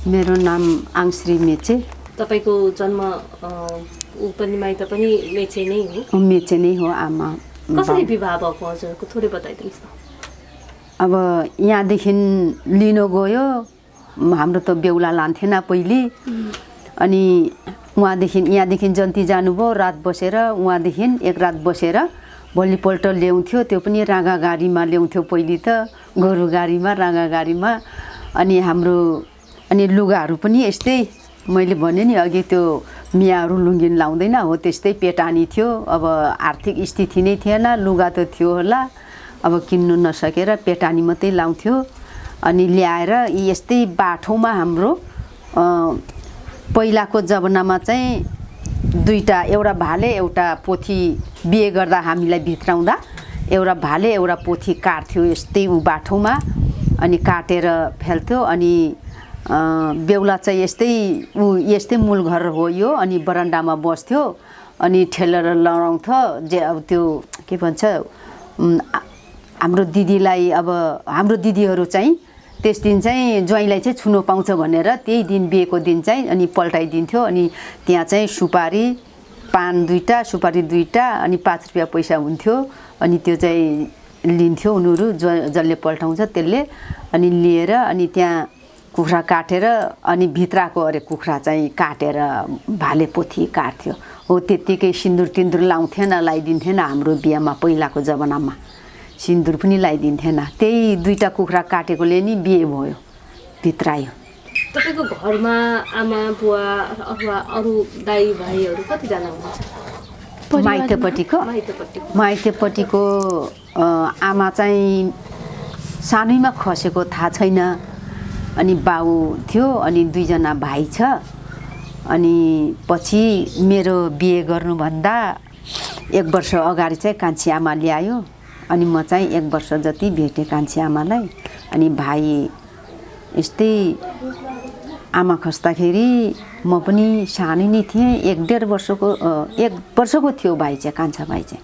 मेरो नाम आङश्री मेचे। तपाईको जन्म पनि माइत पनि मेचे नै हो? मेचे नै हो आमा। कसरी विवाह भएको हजुरको थोरै बताइदिनुस् न। अब यहाँदेखि लिन गयो, हाम्रो त बेहुला लान्थेन पहिले। अनि यहाँदेखि जन्ती जानुभयो, रात बसेर उहाँदेखि एक रात बसेर भोलिपल्ट ल्याउँथ्यो। त्यो पनि राँगा गाडीमा ल्याउँथ्यो पहिले त, गोरु गाडीमा, राँगा गाडीमा। अनि लुगाहरू पनि यस्तै मैले भने नि अघि, त्यो मियाहरू लुङ्गिन लाउँदैन हो, त्यस्तै पेटानी थियो। अब आर्थिक स्थिति नै थिएन, लुगा त थियो होला, अब किन्नु नसकेर पेटानी मात्रै लाउँथ्यो। अनि ल्याएर यस्तै बाठोमा हाम्रो पहिलाको जमानामा चाहिँ दुईटा, एउटा भाले एउटा पोथी, बिहे गर्दा हामीलाई भित्राउँदा एउटा भाले एउटा पोथी काट्थ्यो यस्तै ऊ बाठोमा। अनि काटेर फ्याल्थ्यो। अनि बेहुला चाहिँ यस्तै मूल घर हो यो। अनि बरन्डामा बस्थ्यो, अनि ठेलेर लडाउँथ्यो। जे अब त्यो के भन्छ, हाम्रो दिदीलाई, अब हाम्रो दिदीहरू चाहिँ त्यस दिन चाहिँ ज्वाइँलाई चाहिँ छुनु पाउँछ भनेर त्यही दिन बिहेको दिन चाहिँ अनि पल्टाइदिन्थ्यो। अनि त्यहाँ चाहिँ सुपारी, पान दुईटा, सुपारी दुईटा, अनि 5 रुपियाँ पैसा हुन्थ्यो। अनि त्यो चाहिँ लिन्थ्यो उनीहरू, जसले पल्टाउँछ त्यसले। अनि लिएर अनि त्यहाँ कुखुरा काटेर, अनि भित्रको अरे कुखुरा चाहिँ काटेर भाले पोथी काट्थ्यो हो। त्यत्तिकै सिन्दुर तिन्दुर लाउँथेन, लगाइदिन्थेन हाम्रो बिहामा। पहिलाको जमानामा सिन्दुर पनि लगाइदिन्थेन। त्यही दुईटा कुखुरा काटेकोले नि बिहे भयो, भित्रायो। तपाईको घरमा आमा बुवा अथवा अरू दाइ भाइहरू कतिजना हुनुहुन्छ? माइतेपट्टिको आमा चाहिँ सानैमा खसेको, थाहा छैन। अनि बाउ थियो, अनि 2 जना भाइ छ। अनि पछि मेरो बिहे गर्नुभन्दा 1 वर्ष अगाडि चाहिँ कान्छी आमा ल्यायो। अनि म चाहिँ 1 वर्ष जति भेटेँ कान्छी आमालाई। अनि भाइ यस्तै आमा खस्दाखेरि म पनि सानै नै थिएँ, 1.5 वर्षको 1 वर्षको थियो भाइ चाहिँ, कान्छा भाइ चाहिँ।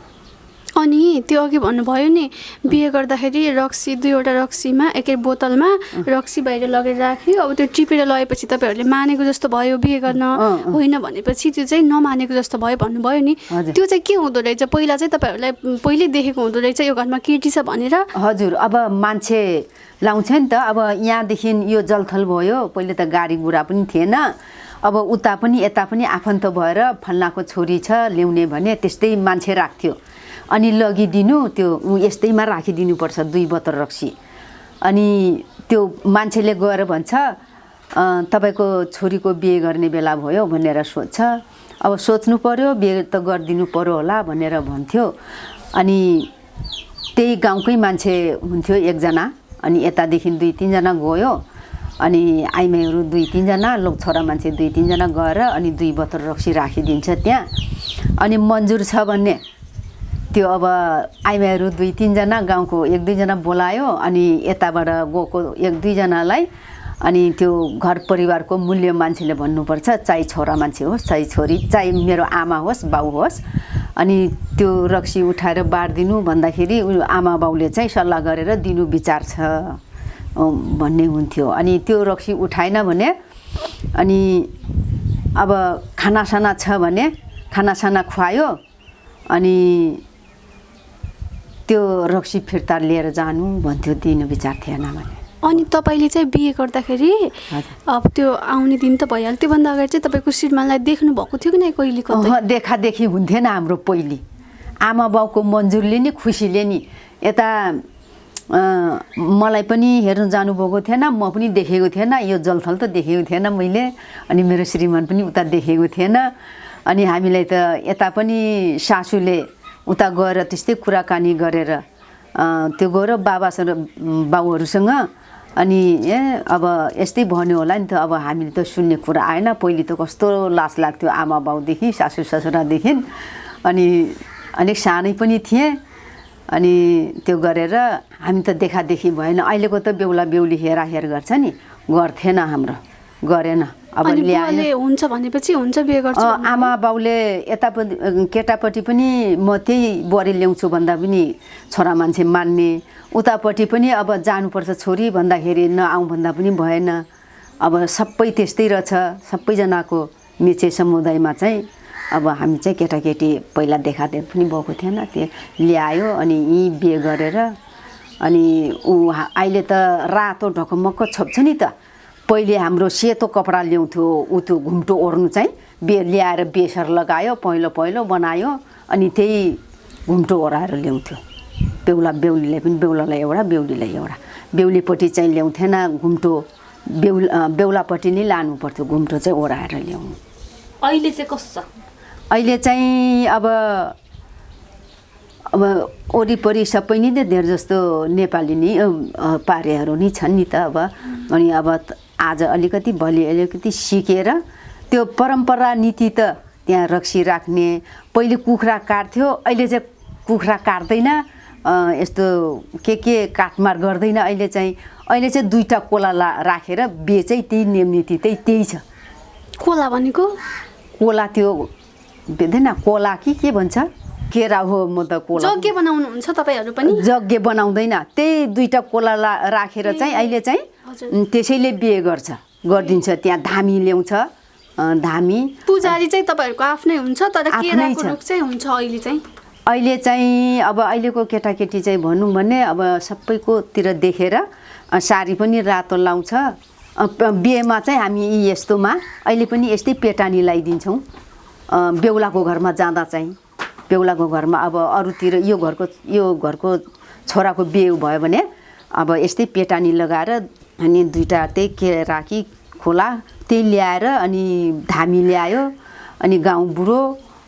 अनि त्यो अघि भन्नुभयो नि बिहे गर्दाखेरि रक्सी, 2वटा रक्सीमा एकै बोतलमा रक्सी बाहिर लगेर राख्यो। अब त्यो टिपेर लगेपछि तपाईँहरूले मानेको जस्तो भयो, बिहे गर्न होइन भनेपछि त्यो चाहिँ नमानेको जस्तो भयो भन्नुभयो नि। त्यो चाहिँ के हुँदो रहेछ? पहिला चाहिँ तपाईँहरूलाई पहिले देखेको हुँदो रहेछ यो घरमा केटी छ भनेर? हजुर, अब मान्छे लाउँछ नि त। अब यहाँदेखि यो जलथल भयो, पहिले त गाडी गुडा पनि थिएन। अब उता पनि यता पनि आफन्त भएर फल्नाको छोरी छ ल्याउने भने त्यस्तै मान्छे राख्थ्यो। अनि लगिदिनु, त्यो यस्तैमा राखिदिनुपर्छ 2 बोतल रक्सी। अनि त्यो मान्छेले गएर भन्छ तपाईँको छोरीको बिहे गर्ने बेला भयो भनेर सोध्छ। अब सोच्नु पर्यो, बिहे त गरिदिनु पर्यो होला भनेर भन्थ्यो। अनि त्यही गाउँकै मान्छे हुन्थ्यो 1 जना। अनि यतादेखि 2-3 जना गयो। अनि आइमाईहरू 2-3 जना, लोक छोरा मान्छे 2-3 जना गएर अनि 2 बोतल रक्सी राखिदिन्छ त्यहाँ। अनि मन्जुर छ भन्ने त्यो अब आइमाईहरू 2-3 जना, गाउँको 1-2 जना बोलायो। अनि यताबाट गएको 1-2 जनालाई अनि त्यो घर परिवारको मूल्य मान्छेले भन्नुपर्छ, चाहे छोरा मान्छे होस् चाहे छोरी, चाहे मेरो आमा होस् बाउ होस्। अनि त्यो रक्सी उठाएर बाँडिदिनु भन्दाखेरि आमा बाउले चाहिँ सल्लाह गरेर दिनु विचार छ भन्ने हुन्थ्यो। अनि त्यो रक्सी उठाएन भने अनि अब खानासाना छ भने खानासाना खुवायो। अनि त्यो रक्सी फिर्ता लिएर जानु भन्थ्यो, दिनु विचार थिएन भने। अनि तपाईँले चाहिँ बिहे गर्दाखेरि अब त्यो आउने दिन त भइहाल्यो, त्योभन्दा अगाडि चाहिँ तपाईँको श्रीमानलाई देख्नु भएको थियो कि नै कहिले? देखादेखि हुन्थेन हाम्रो पहिले। आमा बाउको मन्जुरले नि, खुसीले नि। यता मलाई पनि हेर्नु जानुभएको थिएन, म पनि देखेको थिएन, यो जलथल त देखेको थिएन मैले। अनि मेरो श्रीमान पनि उता देखेको थिएन। अनि हामीलाई त यता पनि सासूले उता गएर त्यस्तै कुराकानी गरेर त्यो गएर बाबुहरूसँग अनि अब यस्तै भन्यो होला नि त। अब हामीले त सुन्ने कुरा आएन। पहिले त कस्तो लाज लाग्थ्यो आमा बाउदेखि, सासू ससुरादेखि। अनि अलिक सानै पनि थिएँ। अनि त्यो गरेर हामी त देखादेखि भएन। अहिलेको त बेहुला बेहुली हेराहेर गर्छ नि, गर्थेन हाम्रो, गरेन। अब ल्याए हुन्छ भनेपछि हुन्छ, बिहे गर्छ। आमा बाउले यतापट्टि केटापट्टि पनि म त्यही बुहारी ल्याउँछु भन्दा पनि छोरा मान्छे मान्ने, उतापट्टि पनि अब जानुपर्छ छोरी भन्दाखेरि नआउँ भन्दा पनि भएन। अब सबै त्यस्तै रहेछ सबैजनाको मेचे समुदायमा चाहिँ अब हामी चाहिँ केटाकेटी पहिला देखादेख पनि भएको थिएन त्यो ल्यायो अनि यहीँ बिहे गरेर अनि अहिले त रातो ढकमक्क छोप्छ नि त पहिले हाम्रो सेतो कपडा ल्याउँथ्यो ऊ त्यो घुम्टो ओर्नु चाहिँ ल्याएर बेसर लगायो पहिलो बनायो अनि त्यही घुम्टो ओराएर ल्याउँथ्यो बेहुलीलाई पनि बेहुलालाई एउटा बेहुलीलाई एउटा बेहुलीपट्टि चाहिँ ल्याउँथेन घुम्टो बेहुलापट्टि नै लानु पर्थ्यो घुम्टो चाहिँ ओराएर ल्याउनु। अहिले चाहिँ कस्तो छ? अहिले चाहिँ अब वरिपरि सबै नै धेर जस्तो नेपाली नै पारेहरू नै छन् नि त अब अनि अब आज अलिकति भोलि अलिकति सिकेर त्यो परम्परा नीति त त्यहाँ रक्सी राख्ने पहिले कुखुरा काट्थ्यो अहिले चाहिँ कुखुरा काट्दैन यस्तो के काटमार गर्दैन अहिले चाहिँ दुईटा कोला राखेर बेचै त्यही नियम नीति त्यही छ। कोला भनेको कोला त्यो बेच्दैन कोला के भन्छ केरा हो म त कोला जग्गे बनाउनुहुन्छ तपाईहरु पनि जग्गे बनाउँदैन त्यही दुईटा कोला राखेर चाहिँ अहिले चाहिँ त्यसैले बिहे गरिदिन्छ त्यहाँ धामी ल्याउँछ धामी पुजारी चाहिँ तपाईहरुको आफ्नै हुन्छ तर केराको रुख चाहिँ हुन्छ अहिले चाहिँ अब अहिलेको केटाकेटी चाहिँ भनौँ भने अब सबैकोतिर देखेर साडी पनि रातो लाउँछ बिहेमा चाहिँ हामी यस्तोमा अहिले पनि यस्तै पेटानी लगाइदिन्छौँ बेहुलाको घरमा जाँदा चाहिँ बेहुलाको घरमा अब अरूतिर यो घरको छोराको बिहे भयो भने अब यस्तै पेटानी लगाएर अनि दुईटा त्यही केरा कि खोला त्यही ल्याएर अनि धामी ल्यायो अनि गाउँ बुढो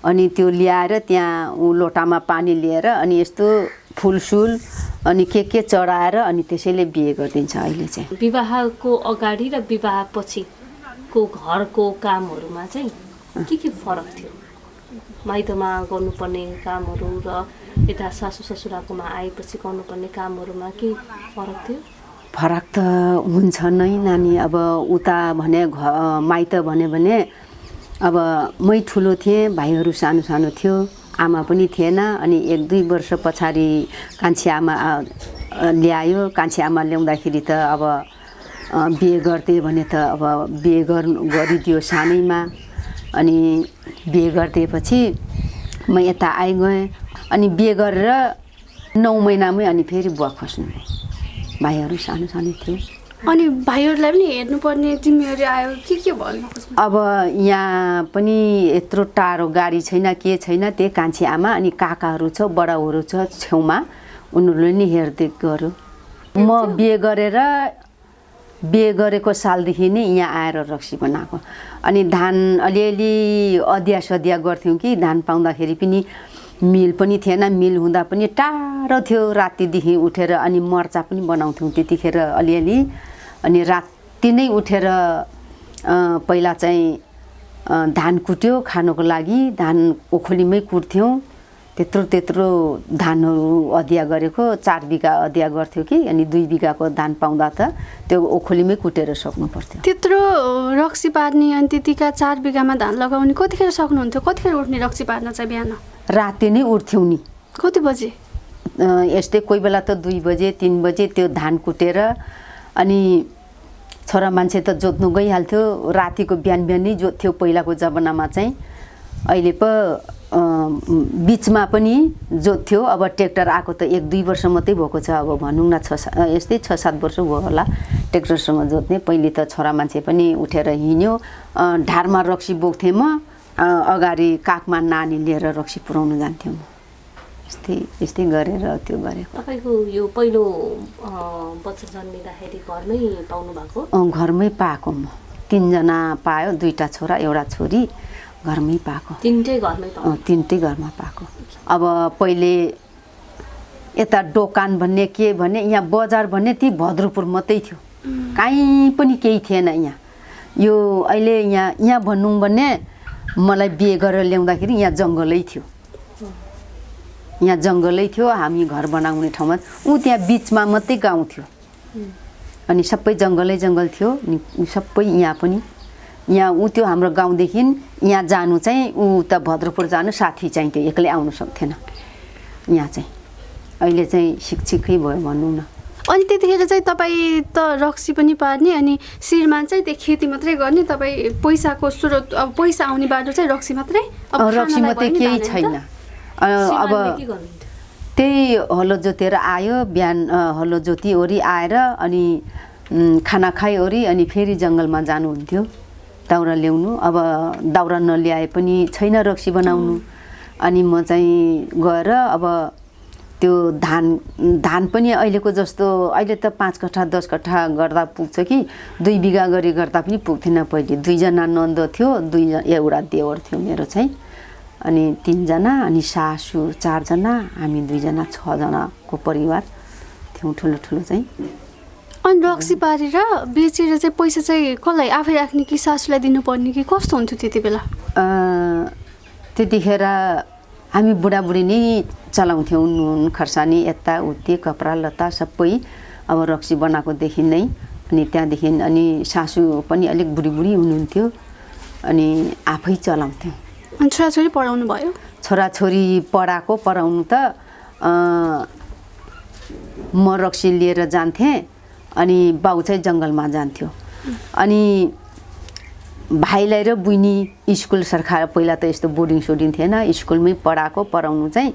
अनि त्यो ल्याएर त्यहाँ लोटामा पानी लिएर अनि यस्तो फुलसुल अनि के चढाएर अनि त्यसैले बिहे गरिदिन्छ। अहिले चाहिँ विवाहको अगाडि र विवाहपछिको घरको कामहरूमा चाहिँ के फरक थियो? माइतमा गर्नुपर्ने कामहरू र यता सासू ससुराकोमा आएपछि गर्नुपर्ने कामहरूमा के फरक थियो? फरक त हुन्छ नै नानी। अब उता भने माइत भने अब मै ठुलो थिएँ भाइहरू सानो सानो थियो आमा पनि थिएन अनि 1-2 वर्ष पछाडि कान्छी आमा ल्यायो। कान्छी आमा ल्याउँदाखेरि त अब बिहे गर्थे भने त अब बिहे गरिदियो सानैमा अनि बिहे गरिदिएपछि म यता आइगएँ अनि बिहे गरेर 9 महिनामै अनि फेरि बुवा खस्नु भाइहरू सानो सानो थियो अनि भाइहरूलाई पनि हेर्नुपर्ने जिम्मेवारी आयो के भन्नु खोज्नु? अब यहाँ पनि यत्रो टाढो गाडी छैन के छैन त्यही कान्छी आमा अनि काकाहरू छ बडाहरू छ छेउमा उनीहरूले नि हेरदेख गर्यो। म बिहे गरेको सालदेखि नै यहाँ आएर रक्सी बनाएको अनि धान अलिअलि अदिया सदिया गर्थ्यौँ कि धान पाउँदाखेरि पनि मिल पनि थिएन मिल हुँदा पनि टाढो थियो रातिदेखि उठेर अनि मर्चा पनि बनाउँथ्यौँ त्यतिखेर अलिअलि अनि राति नै उठेर पहिला चाहिँ धान कुट्यो खानको लागि धान ओखलीमै कुट्थ्यौँ त्यत्रो धानहरू अदिया गरेको 4 बिघा अदिया गर्थ्यो कि अनि 2 बिघाको धान पाउँदा त त्यो ओखलीमै कुटेर सक्नु पर्थ्यो। त्यत्रो रक्सी पार्ने अनि त्यतिका 4 बिघामा धान लगाउने कतिखेर सक्नुहुन्थ्यो? कतिखेर उठ्ने रक्सी पार्न चाहिँ बिहान? राति नै उठ्थ्यौँ नि। कति बजे? यस्तै कोही बेला त 2 बजे 3 बजे त्यो धान कुटेर अनि छोरा मान्छे त जोत्नु गइहाल्थ्यो रातिको बिहान नै जोत्थ्यो पहिलाको जमानामा चाहिँ। अहिले पो बिचमा पनि जोत्थ्यो अब ट्र्याक्टर आएको त 1-2 वर्ष मात्रै भएको छ अब भनौँ न यस्तै 6-7 वर्ष भयो होला ट्र्याक्टरसँग जोत्ने। पहिले त छोरा मान्छे पनि उठेर हिँड्यो ढाडमा रक्सी बोक्थेँ म अगाडि काखमा नानी लिएर रक्सी पुर्याउनु जान्थ्यौँ यस्तै गरेर त्यो गरेको। तपाईको यो पहिलो बच्चा जन्मिँदाखेरि घरमै पाउनु भएको? घरमै पाएको म 3 जना पायो 2टा छोरा एउटा छोरी घरमै पाएको। तिनटै घरमै पाएको? तिनटै घरमा पाएको। अब पहिले यता दोकान भन्ने के भन्ने यहाँ बजार भन्ने ती भद्रपुर मात्रै थियो कहीँ पनि केही थिएन यहाँ। यो अहिले यहाँ भनौँ भने मलाई बिहे गरेर ल्याउँदाखेरि यहाँ जङ्गलै थियो हामी घर बनाउने ठाउँमा त्यहाँ बिचमा मात्रै गाउँ थियो अनि सबै जङ्गल थियो सबै यहाँ पनि यहाँ त्यो हाम्रो गाउँदेखि यहाँ जानु चाहिँ त भद्रपुर जानु साथी चाहिँ त्यो एक्लै आउनु सक्थेन यहाँ चाहिँ। अहिले चाहिँ शिक्षितै भयो भनौँ न। अनि त्यतिखेर चाहिँ तपाईँ त रक्सी पनि पार्ने अनि श्रीमान चाहिँ त्यो खेती मात्रै गर्ने, तपाईँ पैसाको स्रोत अब पैसा आउने बाटो चाहिँ रक्सी मात्रै? रक्सी मात्रै केही छैन। अब त्यही हलो जोतेर आयो, बिहान हलो जोती ओरी आएर अनि खाना खाइओरी अनि फेरि जङ्गलमा जानुहुन्थ्यो दाउरा ल्याउनु। अब दाउरा नल्याए पनि छैन रक्सी बनाउनु। अनि म चाहिँ गएर अब त्यो धान पनि अहिलेको जस्तो अहिले त 5 कट्ठा 10 कट्ठा गर्दा पुग्छ कि 2 बिघा गरी गर्दा पनि पुग्थेन। पहिले 2 जना नन्द थियो, एउटा देवर थियो मेरो चाहिँ, अनि 3 जना, अनि सासू 4 जना, हामी 2 जना, 6 जनाको परिवार थियौँ ठुलो ठुलो चाहिँ। अनि रक्सी पारेर बेचेर चाहिँ पैसा चाहिँ कसलाई आफै राख्ने कि सासूलाई दिनुपर्ने कि कस्तो हुन्थ्यो त्यति बेला? त्यतिखेर हामी बुढाबुढी नै चलाउँथ्यौँ, नुन खर्सानी यताउति कपडा लत्ता सबै अब रक्सी बनाएकोदेखि नै। अनि त्यहाँदेखि अनि सासू पनि अलिक बुढी हुनुहुन्थ्यो, अनि आफै चलाउँथ्यौँ। अनि छोराछोरी पढाउनु भयो? छोराछोरी पढाउनु त म रक्सी लिएर जान्थेँ, अनि बाउ चाहिँ जङ्गलमा जान्थ्यो। अनि भाइलाई र बुइनी स्कुल सरकार, पहिला त यस्तो बोर्डिङ सोर्डिङ थिएन, स्कुलमै पढाउनु चाहिँ।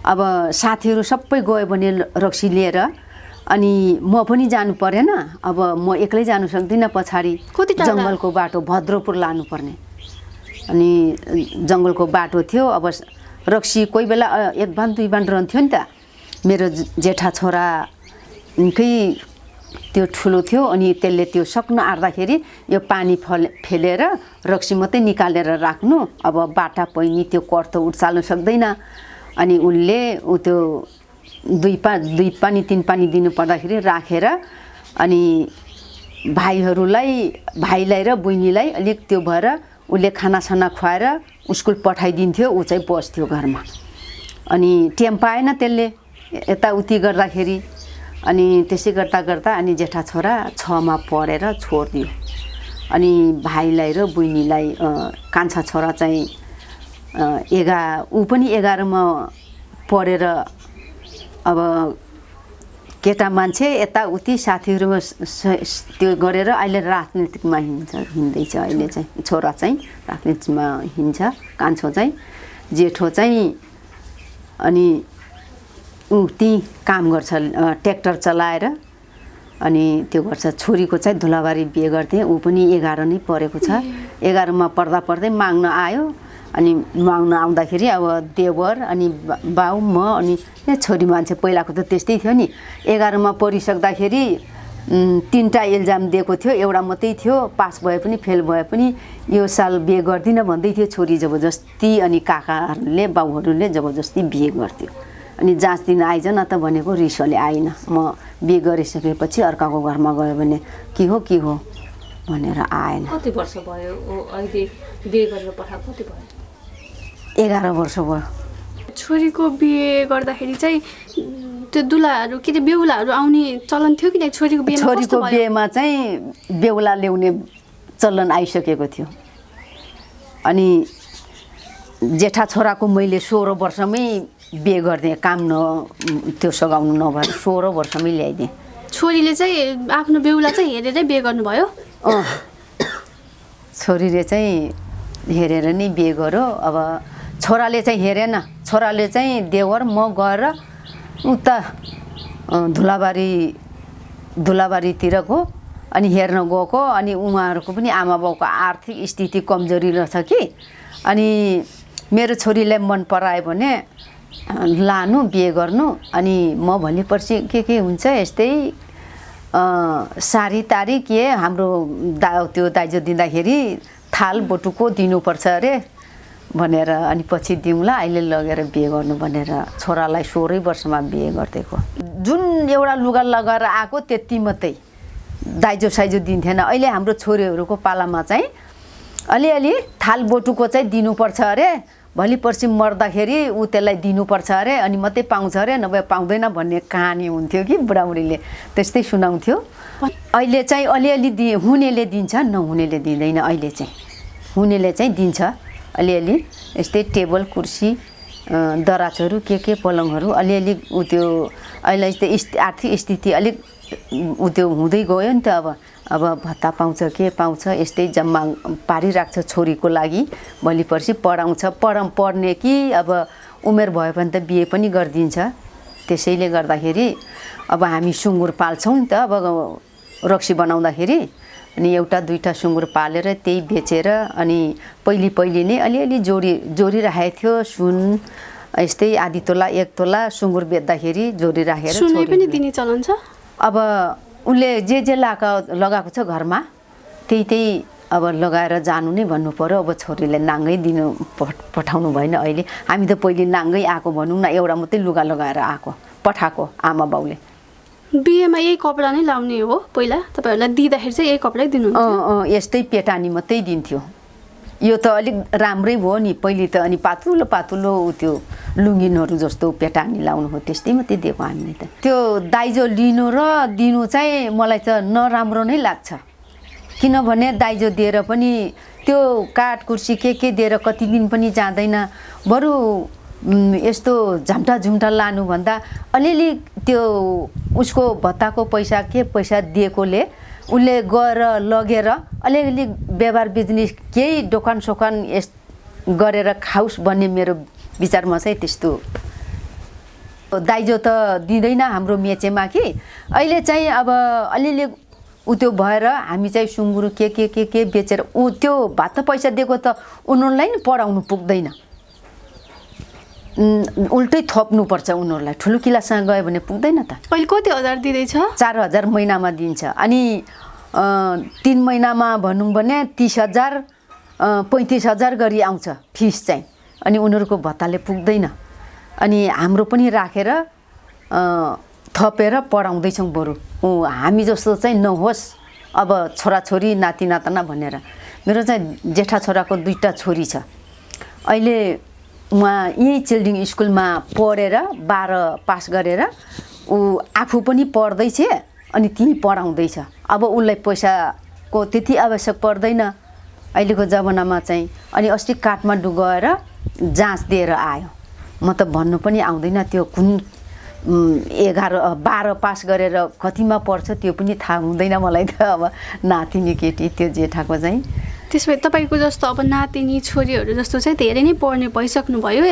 अब साथीहरू सबै गयो भने रक्सी लिएर, अनि म पनि जानु परेन। अब म एक्लै जानु सक्दिनँ, पछाडि जङ्गलको बाटो भद्रपुर लानुपर्ने। अनि जङ्गलको बाटो थियो। अब रक्सी कोही बेला 1 बान 2 बान रहन्थ्यो नि त। मेरो जेठा छोराकै त्यो ठुलो थियो, अनि त्यसले त्यो सक्न आँट्दाखेरि यो पानी फेलेर रक्सी मात्रै निकालेर राख्नु। अब बाटा पैनी त्यो कर त उचाल्नु सक्दैन। अनि उसले त्यो 2 पानी 3 पानी दिनु पर्दाखेरि राखेर, अनि भाइलाई र बहिनीलाई अलिक त्यो भएर उसले खानासाना खुवाएर स्कुल पठाइदिन्थ्यो। ऊ चाहिँ बस्थ्यो घरमा। अनि टाइम पाएन त्यसले यताउति गर्दाखेरि। अनि त्यसै गर्दा अनि जेठा छोरा 6 मा पढेर छोडिदियो। अनि भाइलाई र बहिनीलाई कान्छा छोरा चाहिँ ऊ पनि 11 मा पढेर अब केटा मान्छे यताउति साथीहरूमा त्यो गरेर अहिले राजनीतिमा हिँड्दैछ। अहिले चाहिँ छोरा चाहिँ राजनीतिमा हिँड्छ, कान्छो चाहिँ। जेठो चाहिँ अनि ऊ त्यहीँ काम गर्छ, ट्र्याक्टर चलाएर अनि त्यो गर्छ। छोरीको चाहिँ धुलाबारी बिहे गर्थे, ऊ पनि 11 नै पढेको छ। 11 मा पढ्दै माग्न आयो। अनि माग्न आउँदाखेरि अब देवर अनि बाउ म अनि छोरी मान्छे, पहिलाको त त्यस्तै थियो नि। 11 मा पढिसक्दाखेरि 3टा इल्जाम दिएको थियो, एउटा मात्रै थियो पास भए पनि फेल भए पनि यो साल बिहे गर्दिनँ भन्दै थियो छोरी जबरजस्ती। अनि काकाहरूले बाउहरूले जबरजस्ती बिहे गर्थ्यो। अनि जाँच दिन आइज न त भनेको, रिसले आइन। म बिहे गरिसकेपछि अर्काको घरमा गयो भने के हो भनेर आएन। कति वर्ष भयो अहिले बिहे गरेर पठाएको? कति भयो? 11 वर्ष भयो। छोरीको बिहे गर्दाखेरि चाहिँ त्यो दुलाहरू के अरे बेहुलाहरू आउने चलन थियो कि छोरीको बिहेमा चाहिँ बेहुला ल्याउने चलन आइसकेको थियो। अनि जेठा छोराको मैले 16 वर्षमै बिहे गरिदिएँ, काम त्यो सघाउनु नभएर 16 वर्षमै ल्याइदिएँ। छोरीले चाहिँ आफ्नो बेहुला चाहिँ हेरेरै बिहे गर्नुभयो? छोरीले चाहिँ हेरेर नै बिहे गर्यो। अब छोराले चाहिँ हेरेन, छोराले चाहिँ देवर म गएर उता धुलाबारीतिरको अनि हेर्न गएको। अनि उहाँहरूको पनि आमा बाउको आर्थिक स्थिति कमजोरी रहेछ कि। अनि मेरो छोरीलाई मन परायो भने लानु बिहे गर्नु। अनि म भोलि पर्सि के हुन्छ यस्तै सारी तारी के हाम्रो त्यो दाइजो दिँदाखेरि थाल बटुको दिनुपर्छ अरे भनेर, अनि पछि दिउँला, अहिले लगेर बिहे गर्नु भनेर छोरालाई 16 वर्षमा बिहे गरिदिएको। जुन एउटा लुगा लगाएर आएको त्यति मात्रै दाइजो साइजो दिन्थेन। अहिले हाम्रो छोरीहरूको पालामा चाहिँ अलिअलि थाल बटुको चाहिँ दिनुपर्छ अरे, भोलि पर्सि मर्दाखेरि ऊ त्यसलाई दिनुपर्छ अरे, अनि मात्रै पाउँछ अरे, नभए पाउँदैन भन्ने कहानी हुन्थ्यो कि बुढाबुढीले त्यस्तै सुनाउँथ्यो। अहिले चाहिँ अलिअलि हुनेले दिन्छ, नहुनेले दिँदैन। अहिले चाहिँ हुनेले चाहिँ दिन्छ अलिअलि, यस्तै टेबल कुर्सी दराजहरू के पलङहरू अलिअलि उ त्यो अहिले चाहिँ आर्थिक स्थिति अलिक उ त्यो हुँदै गयो नि त अब भत्ता पाउँछ के पाउँछ यस्तै जम्मा पारिराख्छ छोरीको लागि भोलि पर्सि पढ्ने कि अब उमेर भयो भने त बिहे पनि गरिदिन्छ। त्यसैले गर्दाखेरि अब हामी सुँगुर पाल्छौँ नि त अब रक्सी बनाउँदाखेरि अनि एउटा दुईटा सुँगुर पालेर त्यही बेचेर अनि पहिले नै अलिअलि जोडिराखेको थियो सुन यस्तै आधी तोला 1 तोला सुँगुर बेच्दाखेरि जोडिराखेर सुनै पनि दिने चलन छ। अब उसले जे लगाएको छ घरमा त्यही अब लगाएर जानु नै भन्नु पर्यो। अब छोरीले नाङ्गै दिनु पठाउनु भएन। अहिले हामी त पहिले नाङ्गै आएको भनौँ न, एउटा मात्रै लुगा लगाएर पठाएको आमा बाउले। बिहेमा यही कपडा नै लाउने हो पहिला तपाईँहरूलाई दिँदाखेरि चाहिँ यही कपडै दिनुहुन्छ? यस्तै पेटानी मात्रै दिन्थ्यो। यो त अलिक राम्रै भयो नि पहिले त। अनि पातुलो त्यो लुङ्गिनहरू जस्तो पेटानी लाउनु हो त्यस्तै मात्रै दिएको हामीले त। त्यो दाइजो लिनु र दिनु चाहिँ मलाई त नराम्रो नै लाग्छ। किनभने दाइजो दिएर पनि त्यो काठ कुर्सी के दिएर कति दिन पनि जाँदैन। बरु यस्तो झम्टा लानुभन्दा अलिअलि त्यो उसको भत्ताको पैसा दिएकोले उसले गएर लगेर अलिअलि व्यापार बिजनेस केही दोकान सोकान गरेर खाओस् भन्ने मेरो विचारमा चाहिँ त्यस्तो। दाइजो त दिँदैन हाम्रो मेचेमा कि अहिले चाहिँ अब अलिअलि उ त्यो भएर हामी चाहिँ सुँगुर के बेचेर त्यो भत्ता पैसा दिएको त उनीहरूलाई नि पढाउनु पुग्दैन, उल्टै थप्नुपर्छ उनीहरूलाई। ठुलो क्लाससँग गयो भने पुग्दैन त। अहिले कति हजार दिँदैछ? 4,000 महिनामा दिन्छ। अनि 3 महिनामा भनौँ भने 30,000 35,000 गरी आउँछ फिस चाहिँ। अनि उनीहरूको भत्ताले पुग्दैन। अनि हाम्रो पनि राखेर थपेर पढाउँदैछौँ बरु हामी जस्तो चाहिँ नहोस् अब छोराछोरी नातिनातना भनेर। मेरो चाहिँ जेठा छोराको 2टा छोरी छ। अहिले उहाँ यहीँ चिल्ड्रेन स्कुलमा पढेर 12 पास गरेर ऊ आफू पनि पढ्दैछ अनि त्यहीँ पढाउँदैछ। अब उसलाई पैसाको त्यति आवश्यक पर्दैन अहिलेको जमानामा चाहिँ। अनि अस्ति काठमाडौँ गएर जाँच दिएर आयो। म त भन्नु पनि आउँदैन त्यो कुन 12 पास गरेर कतिमा पढ्छ त्यो पनि थाहा हुँदैन मलाई त। अब नातिनी केटी त्यो जेठाको चाहिँ। त्यसो भए तपाईँको जस्तो अब नातिनी छोरीहरू जस्तो चाहिँ धेरै नै पढ्ने भइसक्नु भयो।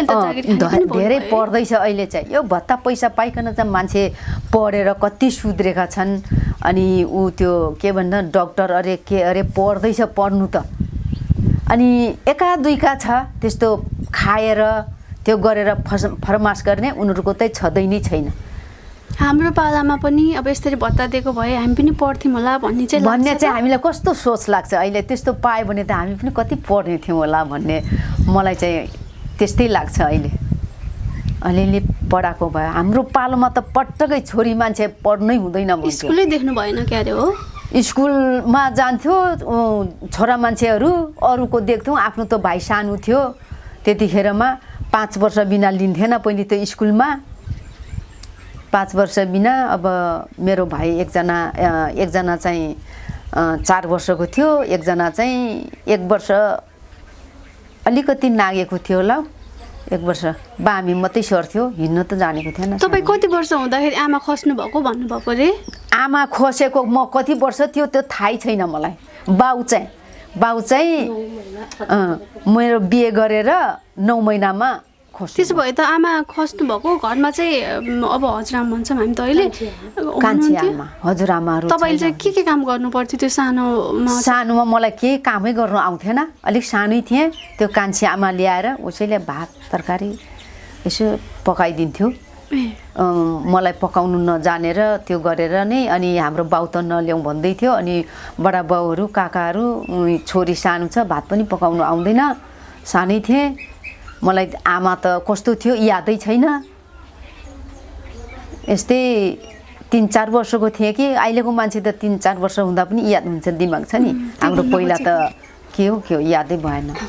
धेरै पढ्दैछ अहिले चाहिँ। यो भत्ता पैसा पाइकन चाहिँ मान्छे पढेर कति सुध्रेका छन्। अनि ऊ त्यो के भन्दा डक्टर अरे पढ्दैछ पढ्नु त। अनि एका दुईका छ त्यस्तो खाएर त्यो गरेर फरमास गर्ने उनीहरूको चाहिँ छँदै नै छैन। हाम्रो पालामा पनि अब यसरी भत्ता दिएको भए हामी पनि पढ्थ्यौँ होला भन्ने चाहिँ हामीलाई कस्तो सोच लाग्छ अहिले। त्यस्तो पायो भने त हामी पनि कति पढ्ने थियौँ होला भन्ने मलाई चाहिँ त्यस्तै लाग्छ। अलिअलि पढाएको भए हाम्रो पालोमा त पटक्कै छोरी मान्छे पढ्नै हुँदैन भन्थ्यो। स्कुलै देख्नु भएन क्यारे हो? स्कुलमा जान्थ्यो छोरा मान्छेहरू अरूको देख्थ्यौँ। आफ्नो त भाइ सानो थियो त्यतिखेरमा 5 वर्ष बिना लिन्थेन पहिले त स्कुलमा। 5 वर्ष बिना। अब मेरो भाइ एकजना चाहिँ 4 वर्षको थियो, एकजना चाहिँ 1 वर्ष अलिकति नागेको थियो होला। 1 वर्ष बामी मात्रै सर्थ्यो, हिँड्न त जानेको थिएन। तपाईँ कति वर्ष हुँदाखेरि आमा खस्नु भएको भन्नुभएको रे? आमा खसेको म कति वर्ष थियो त्यो थाहै छैन मलाई। बाउ चाहिँ मेरो बिहे गरेर 9 महिनामा खस्नु। त्यसो भए त आमा खस्नु भएको घरमा चाहिँ अब हजुरआमा भन्छौँ हामी त अहिले कान्छी आमा हजुरआमाहरू। तपाईँले चाहिँ के काम गर्नु पर्थ्यो त्यो सानोमा? मलाई केही कामै गर्नु आउँथेन, अलिक सानै थिएँ। त्यो कान्छी आमा ल्याएर उसैले भात तरकारी यसो पकाइदिन्थ्यो। मलाई पकाउनु नजानेर त्यो गरेर नै। अनि हाम्रो बाउ त नल्याउँ भन्दै थियो। अनि बडा बाउहरू काकाहरू छोरी सानो छ भात पनि पकाउनु आउँदैन, सानै थिएँ। मलाई आमा त कस्तो थियो यादै छैन। यस्तै 3-4 वर्षको थिएँ कि अहिलेको मान्छे त 3-4 वर्ष हुँदा पनि याद हुन्छ, दिमाग छ नि। हाम्रो पहिला त के हो यादै भएन।